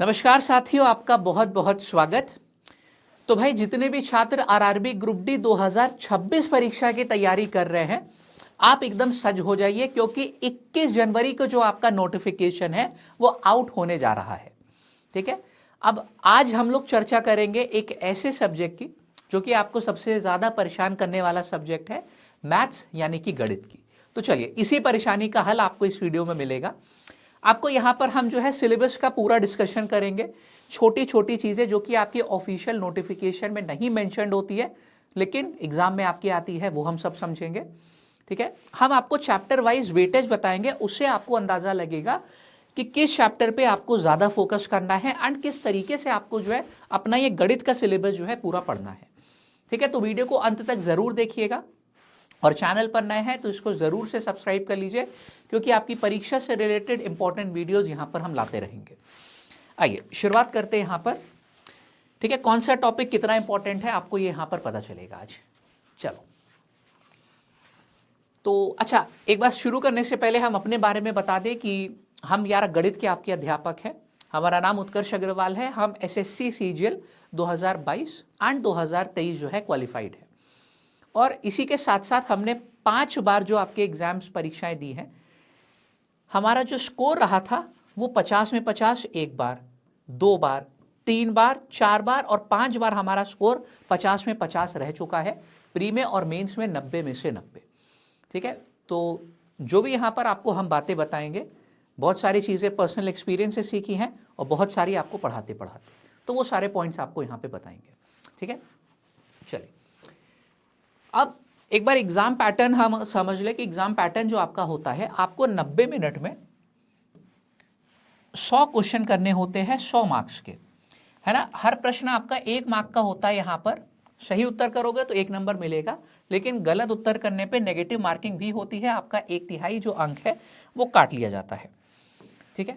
नमस्कार साथियों, आपका बहुत बहुत स्वागत। तो भाई जितने भी छात्र आरआरबी ग्रुप डी 2026 परीक्षा की तैयारी कर रहे हैं, आप एकदम सज हो जाइए क्योंकि 21 जनवरी को जो आपका नोटिफिकेशन है वो आउट होने जा रहा है। ठीक है, अब आज हम लोग चर्चा करेंगे एक ऐसे सब्जेक्ट की जो कि आपको सबसे ज़्यादा परेशान करने वाला सब्जेक्ट है, मैथ्स यानी कि गणित की। तो चलिए, इसी परेशानी का हल आपको इस वीडियो में मिलेगा। आपको यहाँ पर हम जो है सिलेबस का पूरा डिस्कशन करेंगे, छोटी छोटी चीज़ें जो कि आपकी ऑफिशियल नोटिफिकेशन में नहीं मेंशन्ड होती है लेकिन एग्जाम में आपकी आती है, वो हम सब समझेंगे। ठीक है, हम आपको चैप्टर वाइज वेटेज बताएंगे, उससे आपको अंदाजा लगेगा कि किस चैप्टर पे आपको ज़्यादा फोकस करना है एंड किस तरीके से आपको जो है अपना ये गणित का सिलेबस जो है पूरा पढ़ना है। ठीक है, तो वीडियो को अंत तक ज़रूर देखिएगा और चैनल पर नए हैं तो इसको ज़रूर से सब्सक्राइब कर लीजिए क्योंकि आपकी परीक्षा से रिलेटेड इंपॉर्टेंट वीडियोज़ यहाँ पर हम लाते रहेंगे। आइए शुरुआत करते हैं यहाँ पर। ठीक है, कौन सा टॉपिक कितना इंपॉर्टेंट है आपको ये यहाँ पर पता चलेगा आज। चलो, तो अच्छा, एक बार शुरू करने से पहले हम अपने बारे में बता दें कि हम यार गणित के आपके अध्यापक हैं। हमारा नाम उत्कर्ष अग्रवाल है। हम एसएससी सीजीएल 2022 एंड 2023 जो है क्वालिफाइड है और इसी के साथ साथ हमने 5 बार जो आपके एग्जाम्स परीक्षाएं दी हैं। हमारा जो स्कोर रहा था वो 50 में 50 एक बार, 2 बार, 3 बार, 4 बार और 5 बार हमारा स्कोर 50 में 50 रह चुका है, प्री में और मेंस में 90 में से 90। ठीक है, तो जो भी यहाँ पर आपको हम बातें बताएंगे, बहुत सारी चीज़ें पर्सनल एक्सपीरियंस से सीखी हैं और बहुत सारी आपको पढ़ाते पढ़ाते, तो वो सारे पॉइंट्स आपको यहाँ पे बताएंगे। ठीक है, चलिए अब एक बार एग्जाम पैटर्न हम समझ ले कि एग्जाम पैटर्न जो आपका होता है, आपको 90 मिनट में 100 क्वेश्चन करने होते हैं 100 मार्क्स के, है ना। हर प्रश्न आपका 1 मार्क का होता है। यहाँ पर सही उत्तर करोगे तो 1 नंबर मिलेगा, लेकिन गलत उत्तर करने पे नेगेटिव मार्किंग भी होती है। आपका 1/3 जो अंक है वो काट लिया जाता है। ठीक है,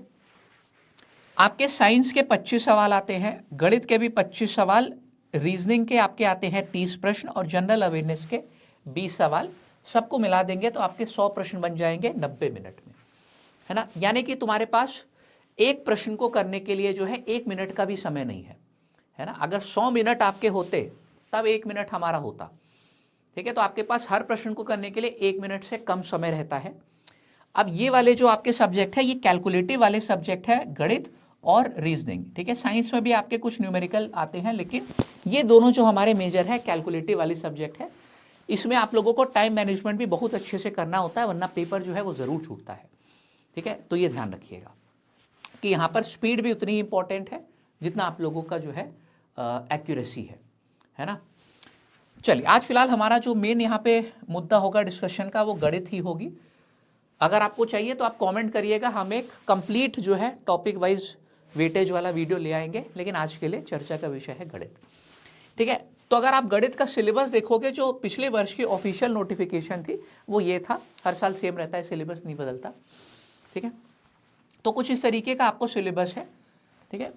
आपके साइंस के 25 सवाल आते हैं, गणित के भी 25 सवाल, रीजनिंग के आपके आते हैं 30 प्रश्न और जनरल अवेयरनेस के 20 सवाल। सबको मिला देंगे तो आपके 100 प्रश्न बन जाएंगे 90 मिनट में, है ना। यानी कि तुम्हारे पास एक प्रश्न को करने के लिए जो है 1 मिनट का भी समय नहीं है ना। अगर 100 मिनट आपके होते तब 1 मिनट हमारा होता। ठीक है, तो आपके पास हर प्रश्न को करने के लिए 1 मिनट से कम समय रहता है। अब ये वाले जो आपके सब्जेक्ट है, ये कैलकुलेटिव वाले सब्जेक्ट है, गणित और रीजनिंग। ठीक है, साइंस में भी आपके कुछ न्यूमेरिकल आते हैं, लेकिन ये दोनों जो हमारे मेजर है कैलकुलेटिव वाले सब्जेक्ट है। इसमें आप लोगों को टाइम मैनेजमेंट भी बहुत अच्छे से करना होता है, वरना पेपर जो है वो ज़रूर छूटता है। ठीक है, तो ये ध्यान रखिएगा कि यहाँ पर स्पीड भी उतनी इंपॉर्टेंट है जितना आप लोगों का जो है एक्यूरेसी है ना। चलिए, आज फिलहाल हमारा जो मेन यहाँ पे मुद्दा होगा डिस्कशन का वो गणित ही होगी। अगर आपको चाहिए तो आप कमेंट करिएगा, हम एक कंप्लीट जो है टॉपिक वाइज वेटेज वाला वीडियो ले आएंगे, लेकिन आज के लिए चर्चा का विषय है गणित। ठीक है, तो अगर आप गणित का सिलेबस देखोगे, जो पिछले वर्ष की ऑफिशियल नोटिफिकेशन थी वो ये था। हर साल सेम रहता है, सिलेबस नहीं बदलता। ठीक है, तो कुछ इस तरीके का आपको सिलेबस है। ठीक है,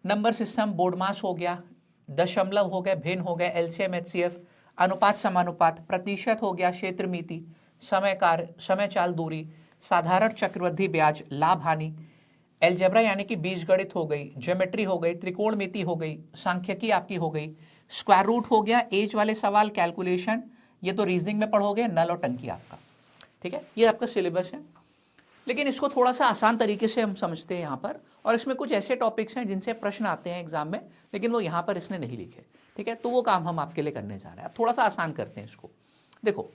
नंबर सिस्टम, बोर्ड मास हो गया, दशमलव हो गए, भिन्न हो गए, एलसीएम एचसीएफ, अनुपात समानुपात, प्रतिशत हो गया, क्षेत्र मिति, समय कार्य, समय चाल दूरी, साधारण चक्रवृद्धि ब्याज, लाभ हानि, एलजेब्रा यानी कि बीजगणित हो गई, ज्योमेट्री हो गई, त्रिकोणमिति हो गई, सांख्यिकी आपकी हो गई, स्क्वायर रूट हो गया, एज वाले सवाल, कैलकुलेशन, ये तो रीजनिंग में पढ़ोगे, नल और टंकी आपका। ठीक है, ये आपका सिलेबस है, लेकिन इसको थोड़ा सा आसान तरीके से हम समझते हैं यहाँ पर, और इसमें कुछ ऐसे टॉपिक्स हैं जिनसे प्रश्न आते हैं एग्जाम में, लेकिन वो यहाँ पर इसने नहीं लिखे। ठीक है, तो वो काम हम आपके लिए करने जा रहे हैं। अब थोड़ा सा आसान करते हैं इसको। देखो,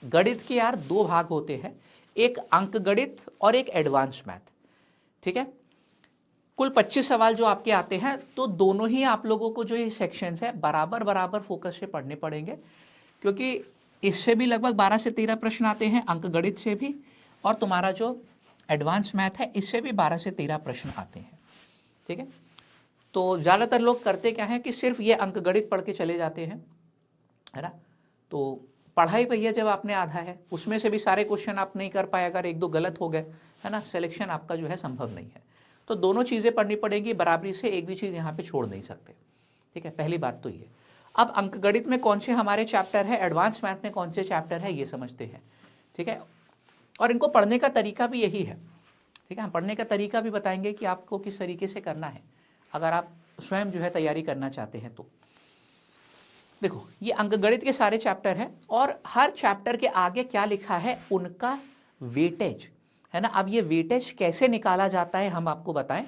गणित के यार 2 भाग होते हैं, एक अंक गणित और एक एडवांस मैथ। ठीक है, कुल 25 सवाल जो आपके आते हैं, तो दोनों ही आप लोगों को जो ये सेक्शंस है बराबर बराबर फोकस से पढ़ने पड़ेंगे, क्योंकि इससे भी लगभग 12 से 13 प्रश्न आते हैं, अंक गणित से भी, और तुम्हारा जो एडवांस मैथ है इससे भी 12 से 13 प्रश्न आते हैं। ठीक है, तो ज़्यादातर लोग करते क्या है कि सिर्फ ये अंक गणित पढ़ के चले जाते हैं, है ना। तो पढ़ाई भैया जब आपने आधा है, उसमें से भी सारे क्वेश्चन आप नहीं कर पाए, अगर 1-2 गलत हो गए, है ना, सिलेक्शन आपका जो है संभव नहीं है। तो दोनों चीज़ें पढ़नी पड़ेंगी बराबरी से, एक भी चीज़ यहाँ पे छोड़ नहीं सकते। ठीक है, पहली बात तो ये। अब अंक गणित में कौन से हमारे चैप्टर है, एडवांस मैथ में कौन से चैप्टर है, ये समझते हैं। ठीक है, और इनको पढ़ने का तरीका भी यही है। ठीक है, हम पढ़ने का तरीका भी बताएंगे कि आपको किस तरीके से करना है अगर आप स्वयं जो है तैयारी करना चाहते हैं तो। देखो ये अंकगणित के सारे चैप्टर हैं और हर चैप्टर के आगे क्या लिखा है, उनका वेटेज है ना। अब ये वेटेज कैसे निकाला जाता है हम आपको बताएं।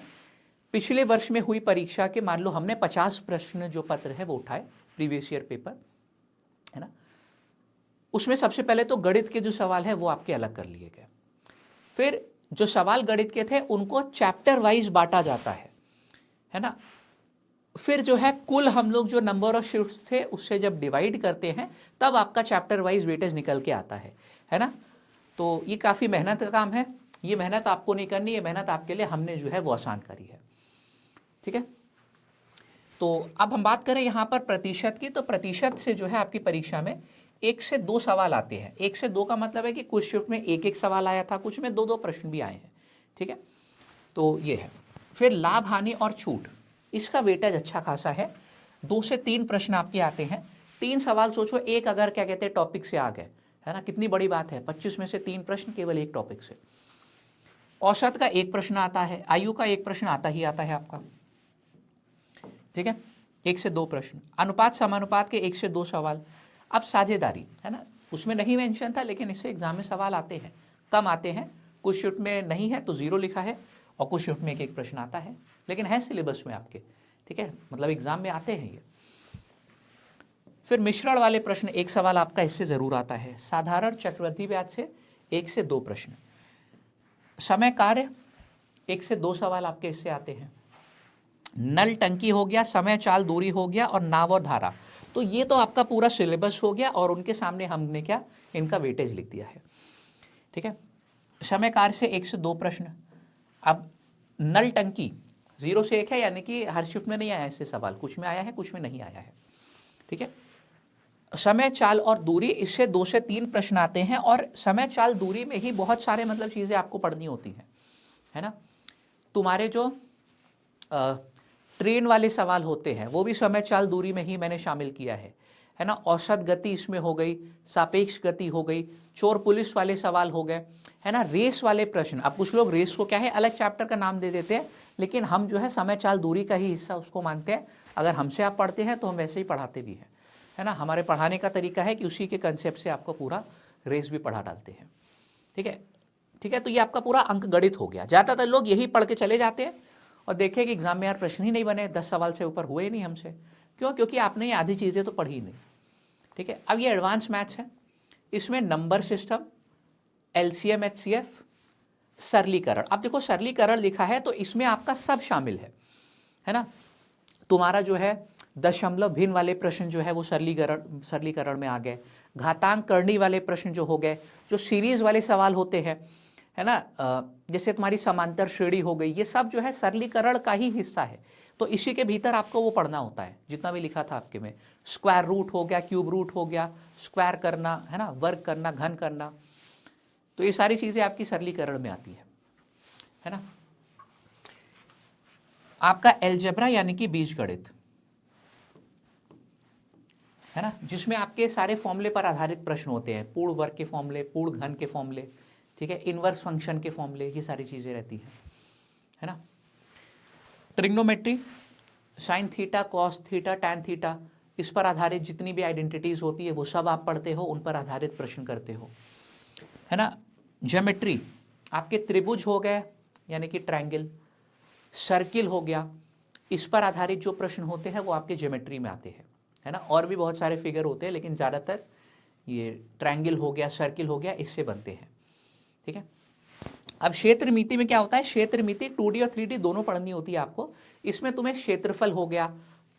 पिछले वर्ष में हुई परीक्षा के मान लो हमने 50 प्रश्न जो पत्र है वो उठाए, प्रीवियस ईयर पेपर है ना, उसमें सबसे पहले तो गणित के जो सवाल है वो आपके अलग कर लिए गए। फिर जो सवाल गणित के थे उनको चैप्टर वाइज बांटा जाता है ना। फिर जो है कुल हम लोग जो नंबर ऑफ शिफ्ट्स थे उससे जब डिवाइड करते हैं तब आपका चैप्टर वाइज वेटेज निकल के आता है ना। तो ये काफ़ी मेहनत का काम है, ये मेहनत आपको नहीं करनी, ये मेहनत आपके लिए हमने जो है वो आसान करी है। ठीक है, तो अब हम बात करें यहाँ पर प्रतिशत की, तो प्रतिशत से जो है आपकी परीक्षा में 1 से 2 सवाल आते हैं। 1 से 2 का मतलब है कि कुछ शिफ्ट में 1-1 सवाल आया था, कुछ में 2-2 प्रश्न भी आए हैं। ठीक है, तो ये है। फिर लाभ हानि और छूट, इसका वेटेज अच्छा खासा है। 2 से 3 प्रश्न आपके आते हैं। 3 सवाल सोचो, एक अगर क्या कहते हैं टॉपिक से आ गए है ना, कितनी बड़ी बात है। 25 में से 3 प्रश्न केवल एक टॉपिक से। औसत का 1 प्रश्न आता है, आयु का 1 प्रश्न आता ही आता है आपका। ठीक है, 1 से 2 प्रश्न। अनुपात समानुपात के 1 से 2 सवाल। अब साझेदारी है ना, उसमें नहीं मेंशन था लेकिन इससे एग्जाम में सवाल आते हैं, कम आते हैं। कुछ शिफ्ट में नहीं है तो 0 लिखा है और कुछ शिफ्ट में 1-1 प्रश्न आता है, लेकिन है सिलेबस में आपके। ठीक है, मतलब एग्जाम में आते हैं ये। फिर मिश्रण वाले प्रश्न 1 सवाल आपका इससे जरूर आता है। साधारण चक्रवृद्धि ब्याज से 1 से 2 प्रश्न। समय कार्य 1 से 2 सवाल आपके इससे आते हैं। नल टंकी हो गया, समय चाल दूरी हो गया और नाव और धारा। तो ये तो आपका पूरा सिलेबस हो गया और उनके सामने हमने क्या इनका वेटेज लिख दिया है। ठीक है, समय कार्य से 1 से 2 प्रश्न। अब नल टंकी 0 से 1 है, यानी कि हर शिफ्ट में नहीं आया ऐसे सवाल, कुछ में आया है कुछ में नहीं आया है। ठीक है, समय चाल और दूरी, इससे 2 से 3 प्रश्न आते हैं और समय चाल दूरी में ही बहुत सारे मतलब चीज़ें आपको पढ़नी होती हैं है ना। तुम्हारे जो ट्रेन वाले सवाल होते हैं वो भी समय चाल दूरी में ही मैंने शामिल किया है ना। औसत गति इसमें हो गई, सापेक्ष गति हो गई, चोर पुलिस वाले सवाल हो गए है ना। रेस वाले प्रश्न, अब कुछ लोग रेस को क्या है अलग चैप्टर का नाम दे देते हैं, लेकिन हम जो है समय चाल दूरी का ही हिस्सा उसको मानते हैं। अगर हमसे आप पढ़ते हैं तो हम वैसे ही पढ़ाते भी हैं है ना। हमारे पढ़ाने का तरीका है कि उसी के कंसेप्ट से आपको पूरा रेस भी पढ़ा डालते हैं। ठीक है, ठीक है, तो ये आपका पूरा अंक गणित हो गया। ज़्यादातर लोग यही पढ़ के चले जाते हैं और देखें कि एग्जाम में यार प्रश्न ही नहीं बने, 10 सवाल से ऊपर हुए ही नहीं हमसे। क्यों? क्योंकि आपने ये आधी चीज़ें तो पढ़ी नहीं। ठीक है, अब ये एडवांस मैथ्स है, इसमें नंबर सिस्टम, LCM HCF, सरलीकरण। अब देखो सरलीकरण लिखा है तो इसमें आपका सब शामिल है ना। तुम्हारा जो है दशमलव भिन्न वाले प्रश्न जो है वो सरलीकरण में आ गए। घातांक करनी वाले प्रश्न जो हो गए, जो सीरीज वाले सवाल होते हैं है ना, जैसे तुम्हारी समांतर श्रेणी हो गई, ये सब जो है सरलीकरण का ही हिस्सा है। तो इसी के भीतर आपको वो पढ़ना होता है जितना भी लिखा था आपके में। स्क्वायर रूट हो गया, क्यूब रूट हो गया, स्क्वायर करना है ना, वर्ग करना, घन करना, तो ये सारी चीज़ें आपकी सरलीकरण में आती है ना। आपका एलजेब्रा यानी कि बीजगणित है ना, जिसमें आपके सारे फॉर्मूले पर आधारित प्रश्न होते हैं। पूर्ण वर्ग के फॉर्मूले, पूर्ण घन के फॉर्मूले, ठीक है, इनवर्स फंक्शन के फॉर्मूले, ये सारी चीज़ें रहती हैं है ना। Trigonometry, sine theta, cos theta, tan theta, इस पर आधारित जितनी भी आइडेंटिटीज होती है वो सब आप पढ़ते हो, उन पर आधारित प्रश्न करते हो है ना। ज्योमेट्री, आपके त्रिभुज हो गए यानी कि ट्रायंगल, सर्किल हो गया, इस पर आधारित जो प्रश्न होते हैं वो आपके ज्योमेट्री में आते हैं है ना। और भी बहुत सारे फिगर होते हैं लेकिन ज़्यादातर ये ट्रायंगल हो गया, सर्किल हो गया, इससे बनते हैं। ठीक है, अब क्षेत्र मिति में क्या होता है, क्षेत्र मिति 2D और 3D दोनों पढ़नी होती है आपको। इसमें तुम्हें क्षेत्रफल हो गया,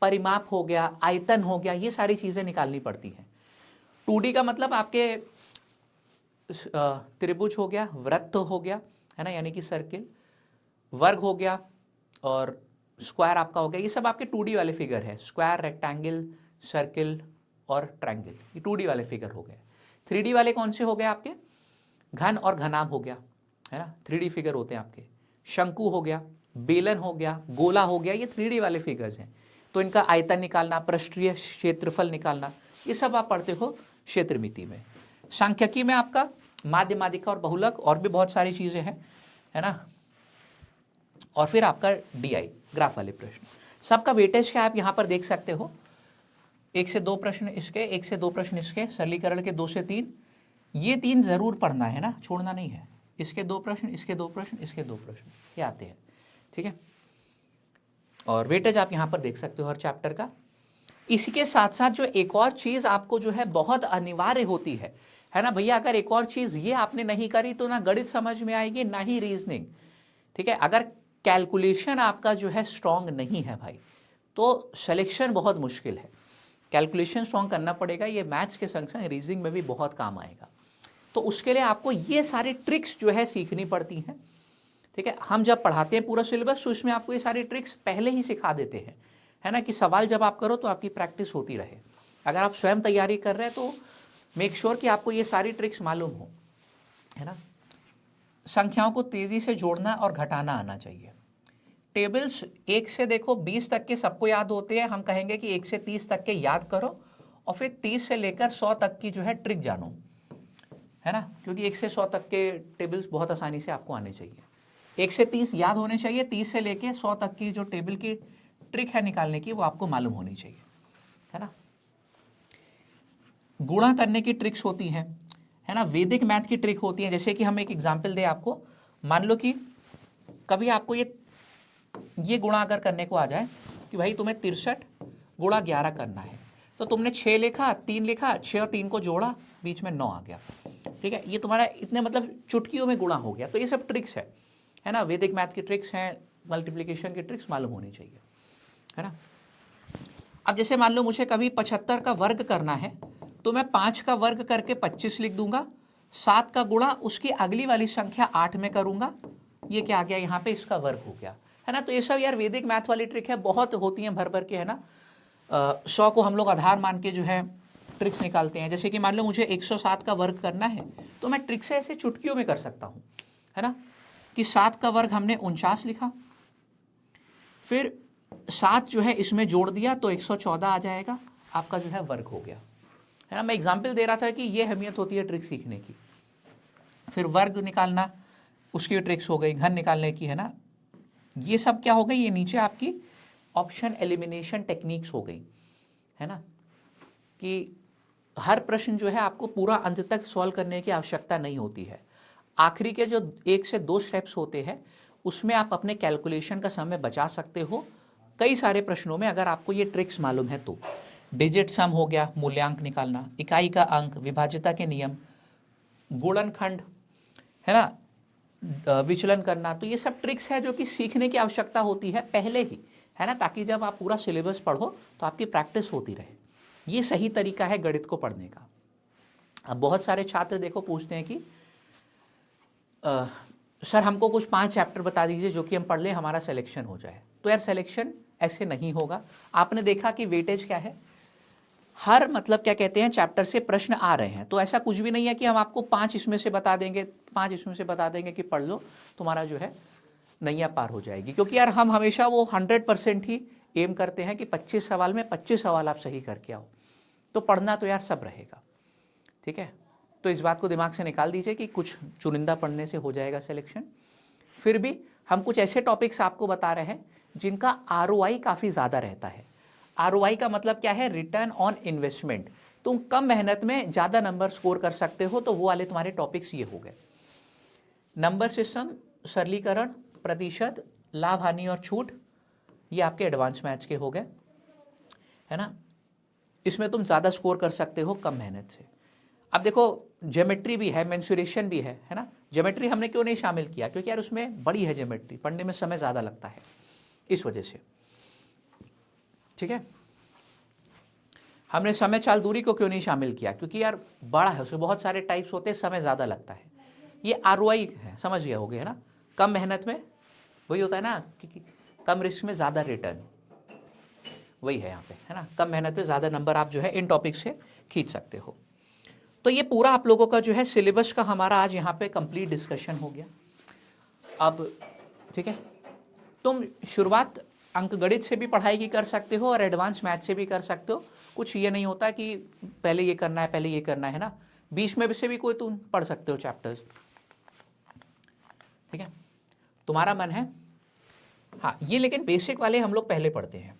परिमाप हो गया, आयतन हो गया, ये सारी चीज़ें निकालनी पड़ती हैं। 2D का मतलब आपके त्रिभुज हो गया, वृत्त हो गया है ना, यानी कि सर्किल, वर्ग हो गया और स्क्वायर आपका हो गया। ये सब आपके 2D वाले फिगर है, स्क्वायर, रेक्टेंगल, सर्किल और ट्रायंगल, ये 2D वाले फिगर हो गए। 3D वाले कौन से हो गए आपके, घन और घनाभ हो गया है ना, 3D फिगर होते हैं आपके। शंकु हो गया, बेलन हो गया, गोला हो गया, ये 3D वाले फिगर्स हैं। तो इनका आयतन निकालना, पृष्ठीय क्षेत्रफल निकालना, ये सब आप पढ़ते हो क्षेत्र मिति में। सांख्यिकी में आपका माध्य, माध्यिका और बहुलक और भी बहुत सारी चीज़ें हैं है ना। और फिर आपका DI ग्राफ वाले प्रश्न। सबका वेटेज क्या आप यहाँ पर देख सकते हो, 1 से 2 प्रश्न इसके, 1 से 2 प्रश्न इसके, सरलीकरण के 2 से 3, ये 3 जरूर पढ़ना है ना, छोड़ना नहीं है। इसके 2 प्रश्न, इसके 2 प्रश्न, इसके 2 प्रश्न, ये आते हैं, ठीक है। और वेटेज आप यहाँ पर देख सकते हो हर चैप्टर का। इसी के साथ साथ जो एक और चीज आपको जो है बहुत अनिवार्य होती है ना भैया, अगर एक और चीज ये आपने नहीं करी तो ना गणित समझ में आएगी ना ही रीजनिंग, ठीक है। अगर कैलकुलेशन आपका जो है स्ट्रांग नहीं है भाई, तो सिलेक्शन बहुत मुश्किल है। कैलकुलेशन स्ट्रांग करना पड़ेगा, ये मैथ्स के संग संग रीजनिंग में भी बहुत काम आएगा। तो उसके लिए आपको ये सारी ट्रिक्स जो है सीखनी पड़ती हैं, ठीक है। हम जब पढ़ाते हैं पूरा सिलेबस तो इसमें आपको ये सारी ट्रिक्स पहले ही सिखा देते हैं, है ना, कि सवाल जब आप करो तो आपकी प्रैक्टिस होती रहे। अगर आप स्वयं तैयारी कर रहे हैं तो मेक श्योर कि आपको ये सारी ट्रिक्स मालूम हो, है ना। संख्याओं को तेजी से जोड़ना और घटाना आना चाहिए। टेबल्स 1 से देखो 20 तक के सबको याद होते हैं, हम कहेंगे कि 1 से 30 तक के याद करो और फिर 30 से लेकर 100 तक की जो है ट्रिक जानो, है ना, क्योंकि 1 से 100 तक के टेबल्स बहुत आसानी से आपको आने चाहिए। 1 से 30 याद होने चाहिए, 30 से लेकर 100 तक की जो टेबल की ट्रिक है निकालने की वो आपको मालूम होनी चाहिए, है ना। गुणा करने की ट्रिक्स होती हैं, है ना, वैदिक मैथ की ट्रिक होती है। जैसे कि हम एक एग्जांपल दें आपको, मान लो कि कभी आपको ये गुणा अगर करने को आ जाए कि भाई तुम्हें 63 गुणा 11 करना है, तो तुमने 6 लिखा, 3 लिखा, 6 और 3 को जोड़ा, बीच में 9 आ गया, ठीक है। ये तुम्हारा इतने मतलब चुटकियों में गुणा हो गया। तो ये सब ट्रिक्स है ना, वैदिक मैथ की ट्रिक्स हैं, मल्टीप्लिकेशन की ट्रिक्स मालूम होनी चाहिए, है ना। अब जैसे मान लो मुझे कभी 75 का वर्ग करना है, तो मैं 5 का वर्ग करके 25 लिख दूंगा, 7 का गुणा उसकी अगली वाली संख्या 8 में करूंगा, ये क्या आ गया यहाँ पे, इसका वर्ग हो गया, है ना। तो ये सब यार वैदिक मैथ वाली ट्रिक है, बहुत होती हैं भर भर के, है ना। 100 को हम लोग आधार मान के जो है ट्रिक्स निकालते हैं। जैसे कि मान लो मुझे 107 का वर्ग करना है, तो मैं ट्रिक से ऐसे चुटकियों में कर सकता हूँ, है ना, कि 7 का वर्ग हमने 49 लिखा, फिर 7 जो है इसमें जोड़ दिया तो 114 आ जाएगा, आपका जो है वर्ग हो गया, है ना। मैं एग्जाम्पल दे रहा था कि ये अहमियत होती है ट्रिक सीखने की। फिर वर्ग निकालना, उसकी ट्रिक्स हो गई, घन निकालने की, है ना। ये सब क्या हो गई, ये नीचे आपकी ऑप्शन एलिमिनेशन टेक्निक्स हो गई, है ना, कि हर प्रश्न जो है आपको पूरा अंत तक सॉल्व करने की आवश्यकता नहीं होती है। आखिरी के जो 1 से 2 स्टेप्स होते हैं उसमें आप अपने कैलकुलेशन का समय बचा सकते हो कई सारे प्रश्नों में, अगर आपको ये ट्रिक्स मालूम है तो। डिजिट सम हो गया, मूल्यांक निकालना, इकाई का अंक, विभाज्यता के नियम, गुणनखंड, है ना, विचलन करना, तो ये सब ट्रिक्स है जो कि सीखने की आवश्यकता होती है पहले ही, है ना, ताकि जब आप पूरा सिलेबस पढ़ो तो आपकी प्रैक्टिस होती रहे। ये सही तरीका है गणित को पढ़ने का। अब बहुत सारे छात्र देखो पूछते हैं कि सर हमको कुछ 5 चैप्टर बता दीजिए जो कि हम पढ़ लें, हमारा सिलेक्शन हो जाए। तो यार सिलेक्शन ऐसे नहीं होगा। आपने देखा कि वेटेज क्या है, हर मतलब क्या कहते हैं चैप्टर से प्रश्न आ रहे हैं, तो ऐसा कुछ भी नहीं है कि हम आपको 5 इसमें से बता देंगे, 5 इसमें से बता देंगे कि पढ़ लो, तुम्हारा जो है नैया पार हो जाएगी। क्योंकि यार हम हमेशा वो 100% ही एम करते हैं कि 25 सवाल में 25 सवाल आप सही करके आओ, तो पढ़ना तो यार सब रहेगा, ठीक है। तो इस बात को दिमाग से निकाल दीजिए कि कुछ चुनिंदा पढ़ने से हो जाएगा सिलेक्शन। फिर भी हम कुछ ऐसे टॉपिक्स आपको बता रहे हैं जिनका ROI काफ़ी ज़्यादा रहता है। ROI का मतलब क्या है, रिटर्न ऑन इन्वेस्टमेंट। तुम कम मेहनत में ज़्यादा नंबर स्कोर कर सकते हो, तो वो वाले तुम्हारे टॉपिक्स ये हो गए। नंबर सिस्टम, सरलीकरण, प्रतिशत, लाभ हानि और छूट, ये आपके एडवांस मैथ्स के हो गए, है ना। इसमें तुम ज़्यादा स्कोर कर सकते हो कम मेहनत से। अब देखो ज्योमेट्री भी है, मेंसुरेशन भी है ना। ज्योमेट्री हमने क्यों नहीं शामिल किया, क्योंकि यार उसमें बड़ी है ज्योमेट्री, पढ़ने में समय ज़्यादा लगता है, इस वजह से, ठीक है। हमने समय चाल दूरी को क्यों नहीं शामिल किया, क्योंकि यार बड़ा है, उसमें बहुत सारे टाइप्स होते हैं, समय ज़्यादा लगता है। ये ROI है, समझ गया होगे, है ना। कम मेहनत में वही होता है ना कि कम रिस्क में ज़्यादा रिटर्न, वही है यहाँ पे, है ना। कम मेहनत में ज़्यादा नंबर आप जो है इन टॉपिक से खींच सकते हो। तो ये पूरा आप लोगों का जो है सिलेबस का हमारा आज यहाँ पे कंप्लीट डिस्कशन हो गया। अब ठीक है, तुम शुरुआत अंकगणित से भी पढ़ाई की कर सकते हो और एडवांस मैथ से भी कर सकते हो। कुछ ये नहीं होता कि पहले ये करना है पहले ये करना है ना, बीच में से भी कोई तुम पढ़ सकते हो चैप्टर्स, ठीक है। तुम्हारा मन है हाँ, ये लेकिन बेसिक वाले हम लोग पहले पढ़ते हैं।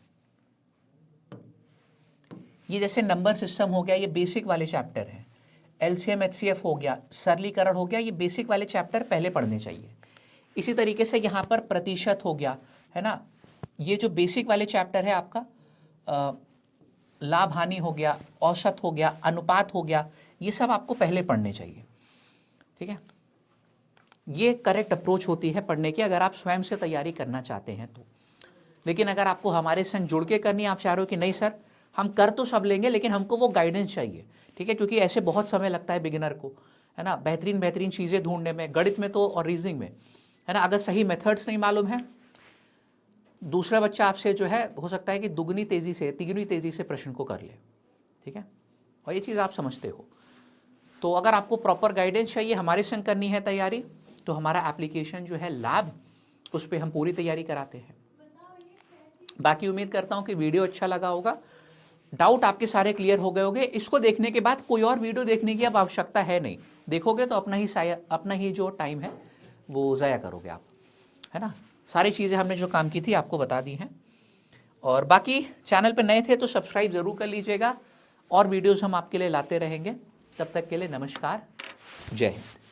ये जैसे नंबर सिस्टम हो गया, ये बेसिक वाले चैप्टर हैं। एलसीएम एचसीएफ हो गया, सरलीकरण हो गया, ये बेसिक वाले चैप्टर पहले पढ़ने चाहिए। इसी तरीके से यहाँ पर प्रतिशत हो गया, है ना, ये जो बेसिक वाले चैप्टर है आपका, लाभ हानि हो गया, औसत हो गया, अनुपात हो गया, ये सब आपको पहले पढ़ने चाहिए। ठीक है, ये करेक्ट अप्रोच होती है पढ़ने की, अगर आप स्वयं से तैयारी करना चाहते हैं तो। लेकिन अगर आपको हमारे संग जुड़ के करनी, आप चाह रहे हो कि नहीं सर हम कर तो सब लेंगे लेकिन हमको वो गाइडेंस चाहिए, ठीक है, क्योंकि ऐसे बहुत समय लगता है बिगिनर को, है ना, बेहतरीन बेहतरीन चीज़ें ढूंढने में, गणित में तो और रीजनिंग में, है ना। अगर सही मेथड्स नहीं मालूम है, दूसरा बच्चा आपसे जो है हो सकता है कि दुगनी तेज़ी से, तिगुनी तेज़ी से प्रश्न को कर ले, ठीक है, और ये चीज़ आप समझते हो। तो अगर आपको प्रॉपर गाइडेंस चाहिए, हमारे संग करनी है तैयारी, तो हमारा एप्लीकेशन जो है लैब, उस पर हम पूरी तैयारी कराते हैं। बाकी उम्मीद करता हूँ कि वीडियो अच्छा लगा होगा, डाउट आपके सारे क्लियर हो गए होंगे। इसको देखने के बाद कोई और वीडियो देखने की अब आवश्यकता है नहीं, देखोगे तो अपना ही जो टाइम है वो ज़ाया करोगे आप, है ना। सारी चीज़ें हमने जो काम की थी आपको बता दी हैं, और बाकी चैनल पर नए थे तो सब्सक्राइब ज़रूर कर लीजिएगा, और वीडियोज़ हम आपके लिए लाते रहेंगे। तब तक के लिए नमस्कार, जय हिंद।